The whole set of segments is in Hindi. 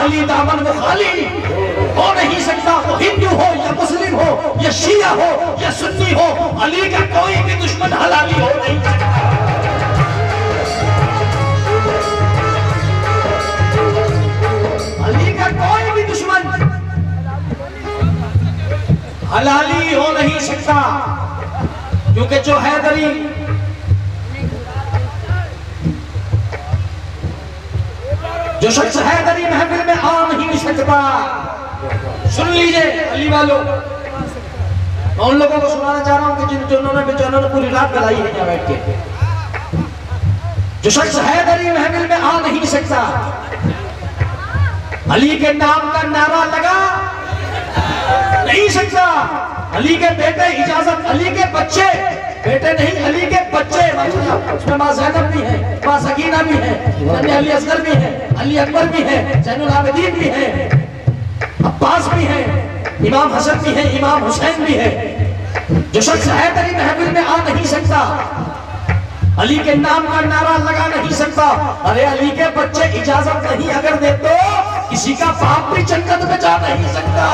अली दामन वो खाली हो नहीं सकता, वो हिंदू हो या मुस्लिम हो या शिया हो या सुन्नी हो, अली का कोई भी दुश्मन हलाली हो नहीं सकता। अली का कोई भी दुश्मन हलाली हो नहीं सकता, क्योंकि जो हैदरी जो शख्स हैदरी महफिल में आ नहीं सकता, सुन लीजिए अली वालों, मैं उन लोगों को सुनाना चाह रहा हूं कि जिन्होंने पूरी रात गलाई है यहाँ बैठ के। जो शख्स हैदरी महफिल में आ नहीं सकता, अली के नाम का नारा लगा नहीं सकता, अली के बेटे इजाजत, अली के बच्चे, बेटे नहीं अली के बच्चे, उसमें मां ज़ैनब भी है, मां सकीना भी है, अली असगर भी है, अली अकबर भी है, ज़ैनुल आबिदीन भी है, अब्बास भी है, इमाम हसन भी है, इमाम हुसैन भी है। जो शख्स हैदरी महफिल में आ नहीं सकता, अली के नाम का नारा लगा नहीं सकता, अरे अली के बच्चे इजाजत नहीं अगर दे तो किसी का बाप भी जन्नत में जा नहीं सकता।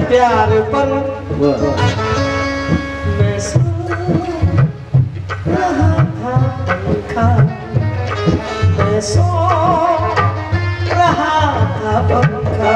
प्यार पर मैं सो रहा था पंखा, मैं सो रहा था पंखा,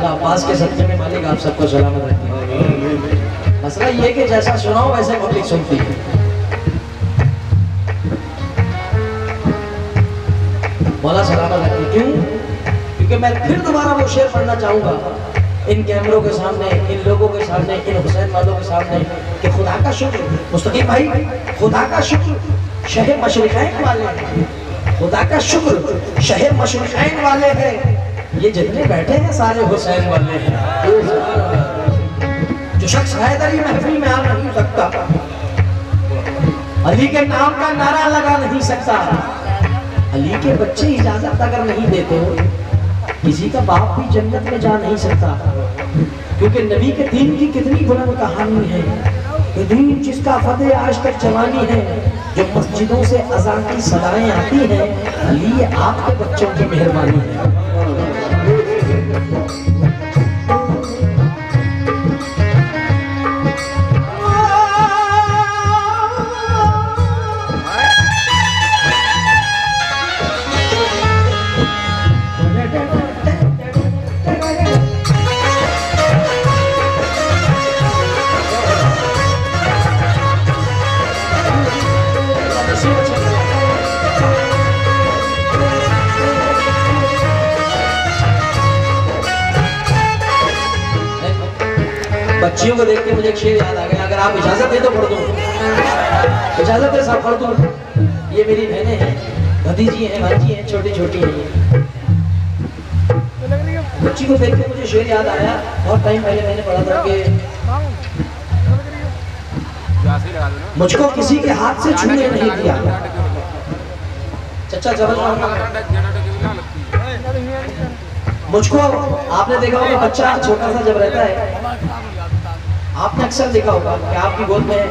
अब्बास के सदक़े में मालिक आप सबको सलामत रखे। मसला ये कि जैसा सुनाओ वैसे पब्लिक सुनती है। मौला सलामत रखे। क्यों? क्योंकि मैं फिर दोबारा वो शेर पढ़ना चाहूंगा इन कैमरों के सामने, इन लोगों के सामने, इन हुसैन वालों के सामने कि खुदा का शुक्र मुस्तकीम भाई, खुदा का शुक्र शहर मशरिक़ैन वाले हैं, खुदा का शुक्र शहर मशरिक़ैन वाले हैं, ये जितने बैठे हैं सारे हुसैन वाले हैं। जो शख्स हैदरी महफिल में आ नहीं सकता, अली के नाम का नारा लगा नहीं सकता, अली के बच्चे इजाजत अगर नहीं देते हो, किसी का बाप भी जन्नत में जा नहीं सकता। क्योंकि नबी के दीन की कितनी बुलंद कहानी है कि दीन जिसका फतेह आज तक जवानी है, जो मस्जिदों से अज़ान की सदाएं आती हैं, अली आपके बच्चों की मेहरबानी है। बच्चियों को देख के मुझे एक शेर याद आ गया, अगर आप इजाजत दे तो पढ़ दूं। इजाजत है साहब, पढ़ दूं। ये मेरी बहनें हैं, भतीजी हैं, भांजी हैं, छोटी छोटी हैं। बच्ची को देख के मुझे शेर याद आया, बहुत टाइम पहले मैंने पढ़ा था कि मुझको किसी के हाथ से छूने नहीं दिया। चचा जबल मुझको, आपने देखा होगा बच्चा छोटा सा जब रहता है, आपने अक्सर देखा होगा कि आपकी गोद में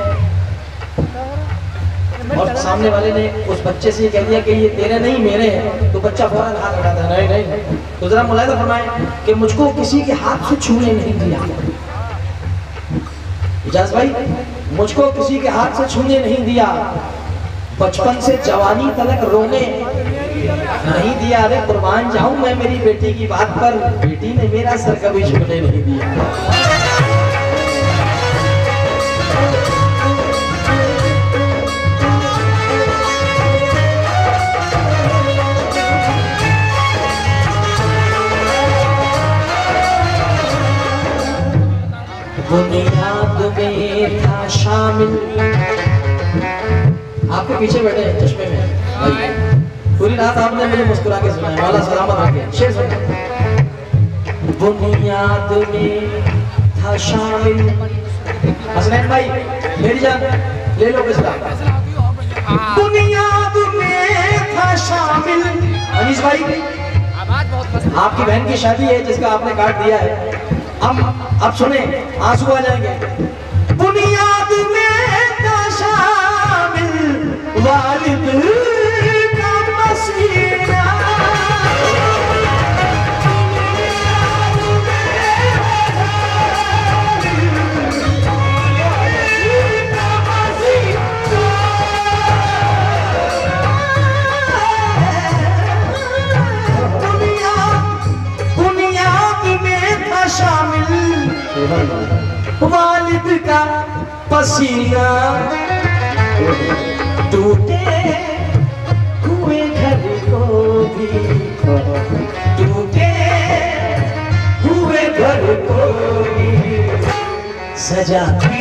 और सामने वाले ने उस बच्चे से कह दिया कि ये तेरे नहीं मेरे हैं, तो बच्चा फौरन हाथ उठाता है, नहीं नहीं। तो जरा मुलाहिजा फरमाएं कि मुझको किसी के हाथ से छूने नहीं दिया। इजाज भाई, मुझको किसी के हाथ से छूने नहीं दिया, बचपन से जवानी तलक रोने नहीं दिया। अरे कुर्बान जाऊं मैं मेरी बेटी की बात पर, बेटी ने मेरा सर कभी झुकने नहीं दिया। बुनियाद में था शामिल आपके पीछे बैठे हैं चश्मे में भाई, पूरी रात आपने मुझे मुस्कुरा के सुनाया, मौला सलामत रखे। शेर सुनिए। बुनियाद में था शामिल, हसनैन भाई मेरी जान ले लो पिछला। बुनियाद में था शामिल, अनीस भाई आपकी बहन की शादी है जिसका आपने कार्ड दिया है। अब सुने, आंसू आ जाएंगे। बुनियाद में था शामिल वालिद का पसीना, शामिल वालिद का पसीना, टूटे हुए घर को भी, टूटे हुए घर को भी सजाती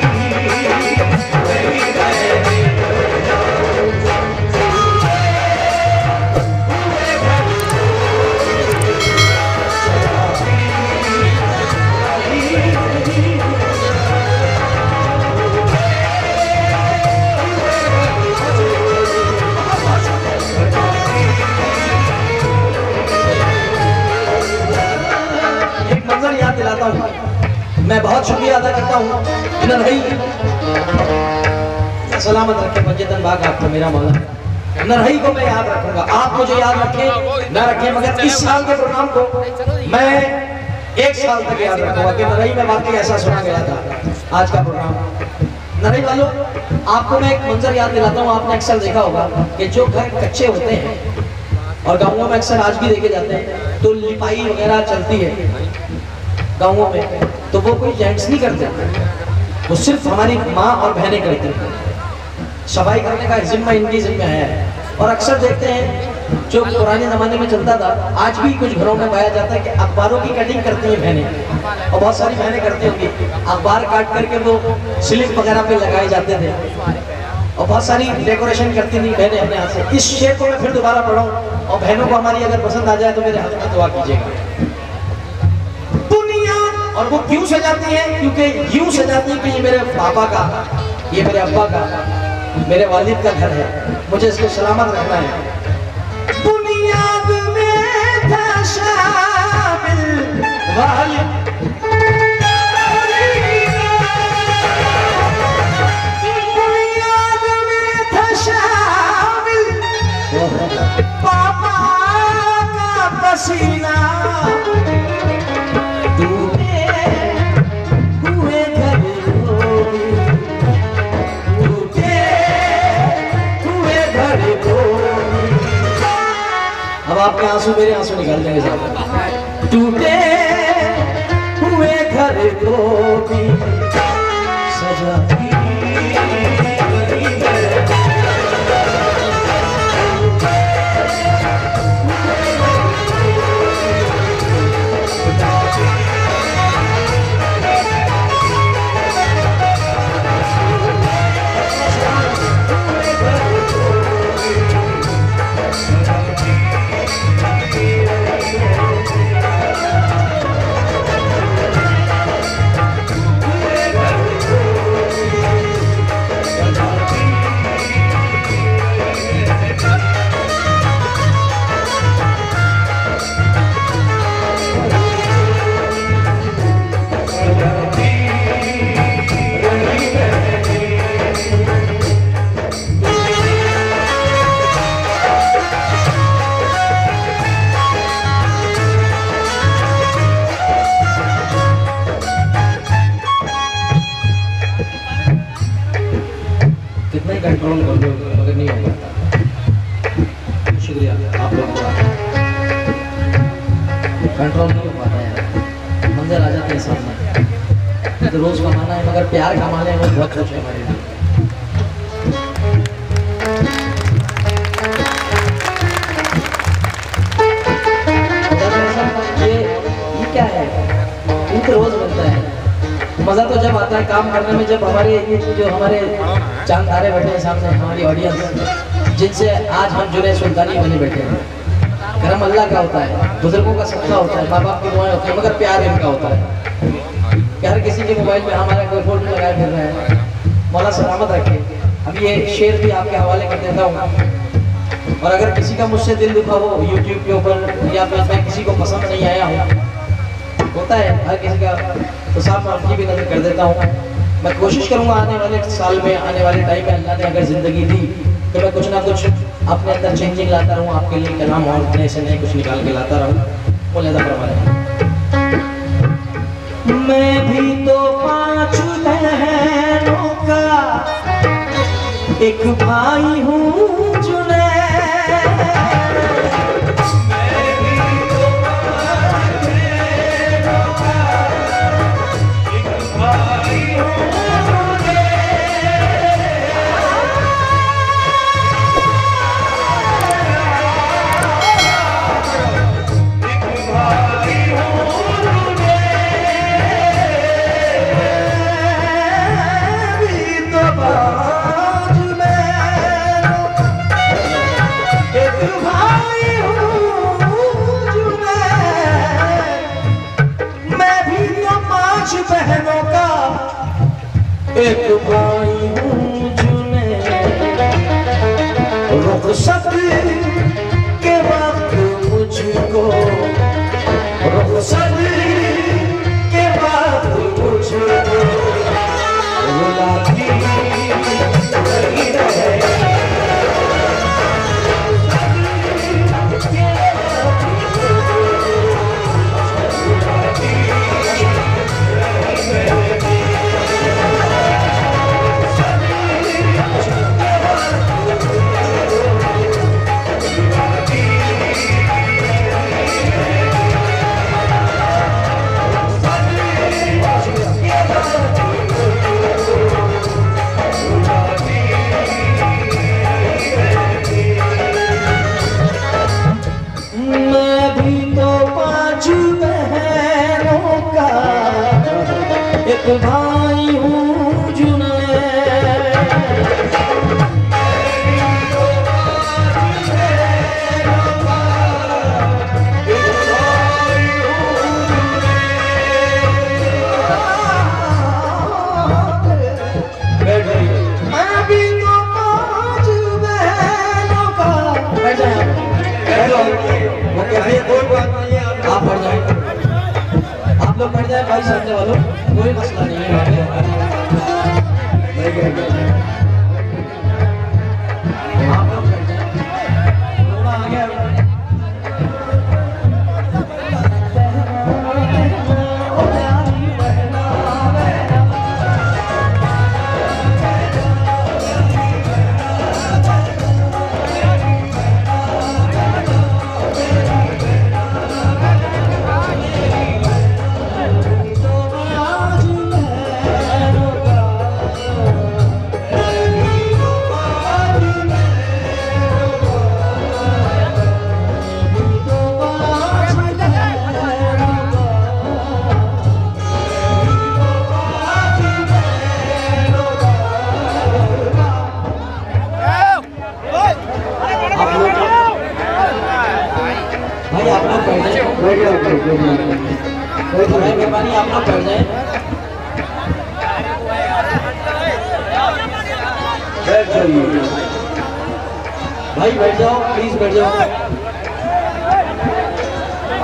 दिलाता हूं। मैं बहुत शुक्रिया अदा करता हूं नरहई, सलामत रखे मस्जिदन बाग आपको मेरा मौला। नरहई को मैं याद रखूंगा, आप मुझे याद रखें ना रखें, मगर इस साल के प्रोग्राम को मैं 1 साल तक याद रखूंगा कि नरहई में वाकई ऐसा सुना गया था। आज का प्रोग्राम नरहई वालों, आपको मैं एक मंजर याद दिलाता हूँ। आपने अक्सर देखा होगा कि जो घर कच्चे होते हैं और गाँवों में अक्सर आज भी देखे जाते हैं, तो लिपाई वगैरह चलती है गाँवों में, तो वो कोई जेंट्स नहीं करते, वो सिर्फ हमारी माँ और बहनें करती हैं। सफाई करने का जिम्मा इनकी जिम्मा है। और अक्सर देखते हैं जो पुराने ज़माने में चलता था, आज भी कुछ घरों में पाया जाता है कि अखबारों की कटिंग करती हैं बहनें, और बहुत सारी बहनें करती होंगी। अखबार काट करके वो स्लिप वगैरह पे लगाए जाते थे और बहुत सारी डेकोरेशन करती थी बहनें अपने हाथ से। इस शेर को मैं फिर दोबारा पढ़ाऊँ और बहनों को हमारी अगर पसंद आ जाए तो मेरे हाथ में दुआ कीजिएगा। और वो क्यों सजाती है? क्योंकि यूं सजाती है कि ये मेरे पापा का, ये मेरे अब्बा का, मेरे वालिद का घर है, मुझे इसको सलामत रखना है। बुनियाद में था शामिल वालिद, बुनियाद में था शामिल पापा का पसीना, अब आपके आंसू मेरे आंसू निकाल देंगे साहब। टूटे हुए घर को भी सजाती कंट्रोल कर लो मगर नहीं हो पाता। शुक्रिया आप लोग का, कंट्रोल नहीं हो पाता यार, मंजर आ जाते हैं सामने। तो रोज कमाना है मगर प्यार कमाने में बहुत कुछ है हमारे लिए। ये क्या है? रोज बनता है, मजा तो जब आता लगता है काम करने में जब हमारे ये जो हमारे चांद तारे बैठे हैं सामने, हमारी ऑडियंस जिनसे आज हम जुड़े सुल्तानी बने बैठे हैं। करम अल्लाह का होता है, बुजुर्गों का सदका होता है, माँ बाप की दुआएं होती है, मगर प्यार इनका होता है कि हर किसी के मोबाइल में हमारा कोई फोटो लगाए फिर रहे हैं। मौला सलामत रखे। अब ये शेर भी आपके हवाले कर देता हूँ, और अगर किसी का मुझसे दिल दुखा हो यूट्यूब के ऊपर या फिर मैं किसी को पसंद नहीं आया हूँ, होता है हर किसी का, तो साफ मैं उनकी भी नजर कर देता हूँ। मैं कोशिश करूँगा आने वाले साल में, आने वाले टाइम में अल्लाह ने अगर ज़िंदगी दी तो मैं कुछ ना कुछ अपने अंदर चेंजिंग लाता रहूँ, आपके लिए कलाम और नए से नए कुछ निकाल के लाता रहूँ। वो लहदा फरमाया, मैं भी तो 5 बहनों का एक भाई हूँ जुने, बहनों का एक भाई हूँ जुने, रुखसत के वक्त मुझको, रुखसत के वक्त मुझको रुलाती नहीं रहे। एक भाई हूँ जुने, आप पढ़ जाए, आप लोग पढ़ जाए भाई सामने वालों, कोई मसला नहीं है। आप लोग पढ़ जाए, थोड़ा आगे मेहरबानी आप लोग बैठ जाए, बैठ जाइए भाई, बैठ जाओ प्लीज, बैठ जाओ।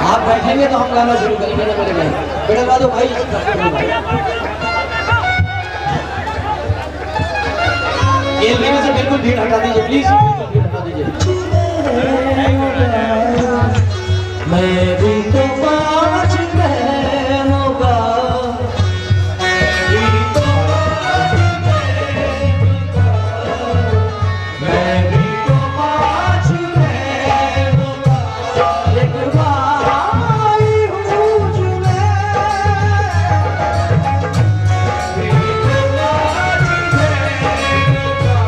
आप बैठेंगे तो हम गाना शुरू करेंगे ना मेरे भाई, बैठवा दो भाई। खेलने में से बिल्कुल भीड़ हटा दीजिए प्लीज, भीड़ हटा दीजिए। मैं भी तो 5 बहनों का, मैं भी तो 5 बहनों का एक भाई हूँ जुने, मैं भी तो 5 बहनों का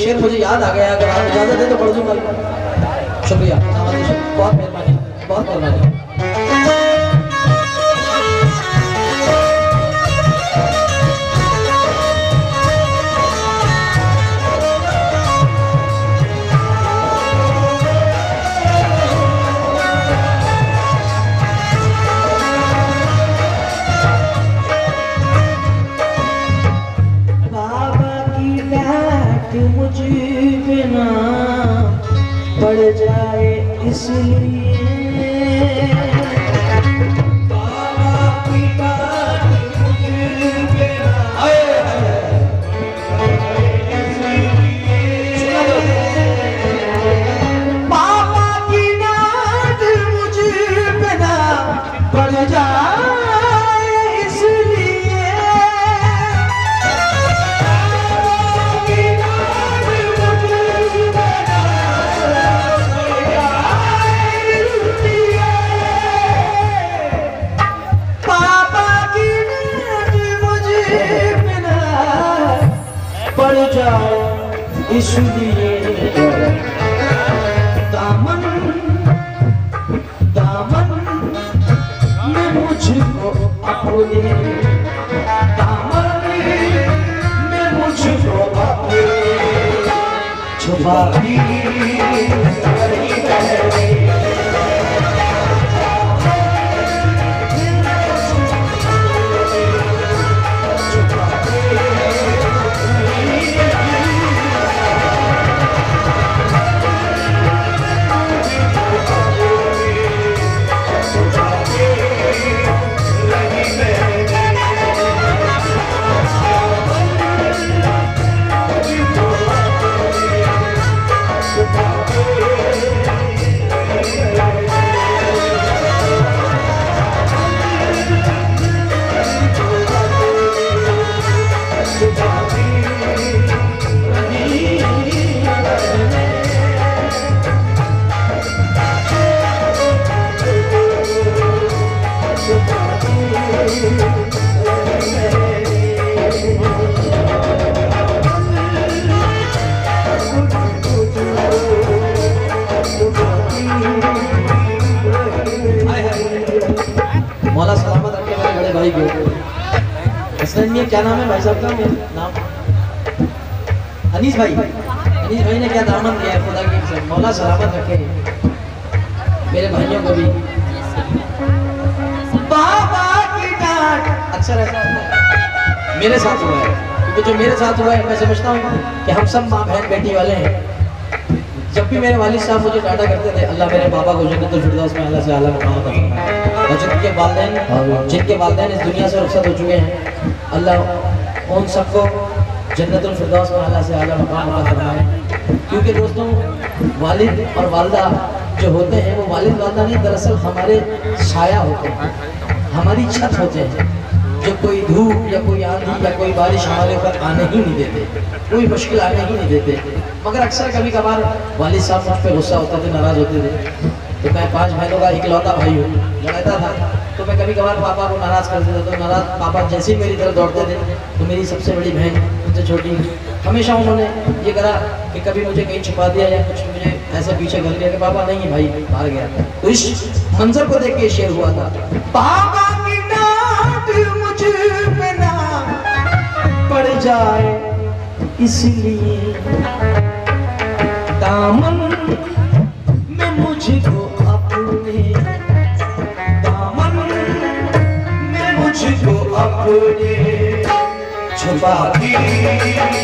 शेर मुझे याद आ गया, अगर आप इजाजत दें तो पढ़ दूंगा। शुक्रिया, बहुत मेहरबानी, बहुत मेहरबानी। मुझ बिना पड़ जाए इसलिए बाबा की बात मुझ बिना बाबा की बात मुझ बिना पड़ जाए इसलिए दामन दामन में मुझको अपने दामन में मुझको अपने छुपा भी मौला सलामत रखे मेरे बड़े भाई को। इसलिए क्या नाम है भाई साहब का? नाम अनीस भाई। अनीस भाई ने क्या दामन दिया है खुदा की कसम। मौला सलामत रखे मेरे भाइयों को भी। बाबा की डांट अक्सर ऐसा होता है, मेरे साथ हुआ है, क्योंकि जो मेरे साथ हुआ है मैं समझता हूँ कि हम सब माँ बहन बेटी वाले हैं। जब भी मेरे वालिद साहब मुझे डांटा करते थे, अल्लाह मेरे बाबा को जन्नतुल फिरदौस में अल्लाह से आला मकाम अता फरमाए, और जिनके वालिदैन इस दुनिया से रुखसत हो चुके हैं, अल्लाह उन सबको जन्नतुल फिरदौस में अल्लाह से आला मकाम अता फरमाए। क्योंकि दोस्तों वालिद और वालदा जो होते हैं वो वालिद वालदा नहीं, दरअसल हमारे साया होते हैं, हमारी छत होते हैं, जो कोई धूप या कोई आंधी या कोई बारिश हमारे ऊपर आने ही नहीं देते, कोई मुश्किल आने ही नहीं देते। मगर अक्सर कभी कभार वालिद साहब मुझ पर गुस्सा होते थे, नाराज होते थे। तो मैं 5 बहनों का इकलौता भाई हूँ, लड़ाता था, तो मैं कभी कभार पापा को नाराज कर देता। तो नाराज पापा जैसे ही मेरी तरफ दौड़ते थे, तो मेरी सबसे बड़ी बहन मुझसे छोटी हमेशा उन्होंने ये करा कि कभी मुझे कहीं छुपा दिया या कुछ मुझे ऐसे पीछे कर लिया कि पापा नहीं भाई बाहर गया। तो इस मंजर को देख के शेर हुआ था, पापा की डांट मुझ पे ना पड़ जाए इसलिए दामन में मुझको अपने दामन में मुझको अपने छुपा भी नहीं मैंने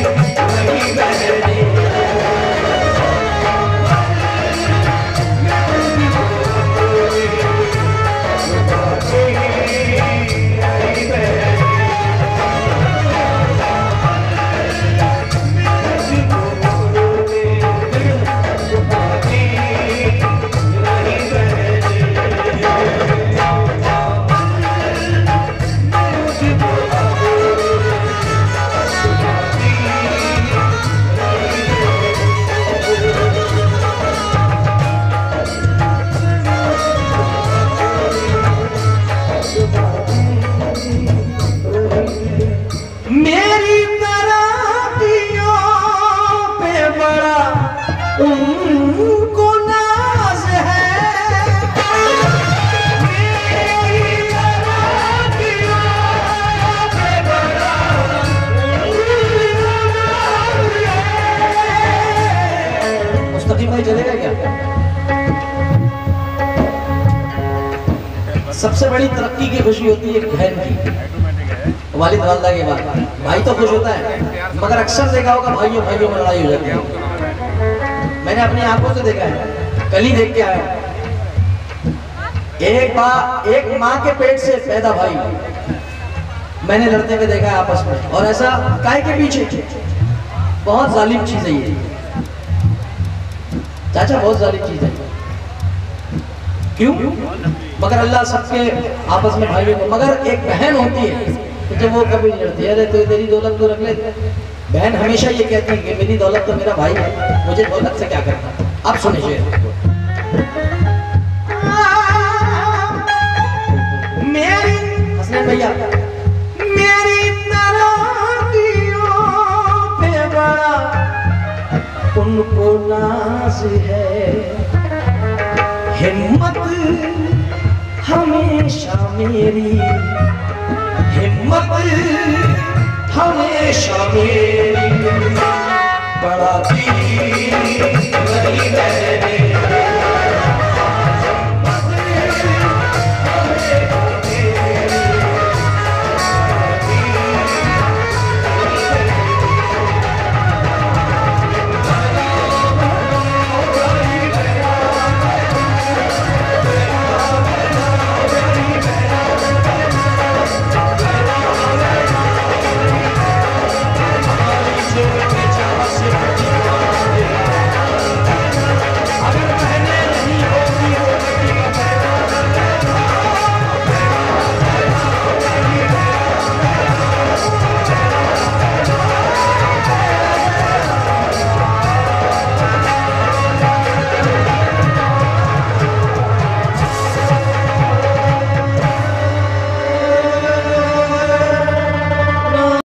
उनको नाज है मुस्तकीम भाई चलेगा क्या? सबसे बड़ी तरक्की की खुशी होती है बहन की, वालिद वालदा के बाद। भाई तो खुश होता है, मगर अक्सर देखा होगा भाइयों भाइयों में लड़ाई हो जाती है। मैंने अपनी आंखों से देखा है, कल ही देख के आया। एक माँ के पेट से पैदा भाई मैंने लड़ते हुए देखा है आपस में, और ऐसा काय के पीछे। बहुत जालिम चीज है ये चाचा, बहुत जालिम चीज है। क्यों? मगर अल्लाह सबके आपस में भाइयों को, मगर एक बहन होती है तो जब वो कभी नहीं लड़ती, अरे तो तेरी दौलत तो रख ले। बहन हमेशा ये कहती है कि मेरी दौलत तो मेरा भाई है, मुझे दौलत से क्या करना। अब सुनिए मेरी हसनैन भैया, मेरी नाराज़ियों पे बड़ा उनको नाज है, हिम्मत हमेशा मेरी, हिम्मत हमेशा मेरी, बड़ा दिल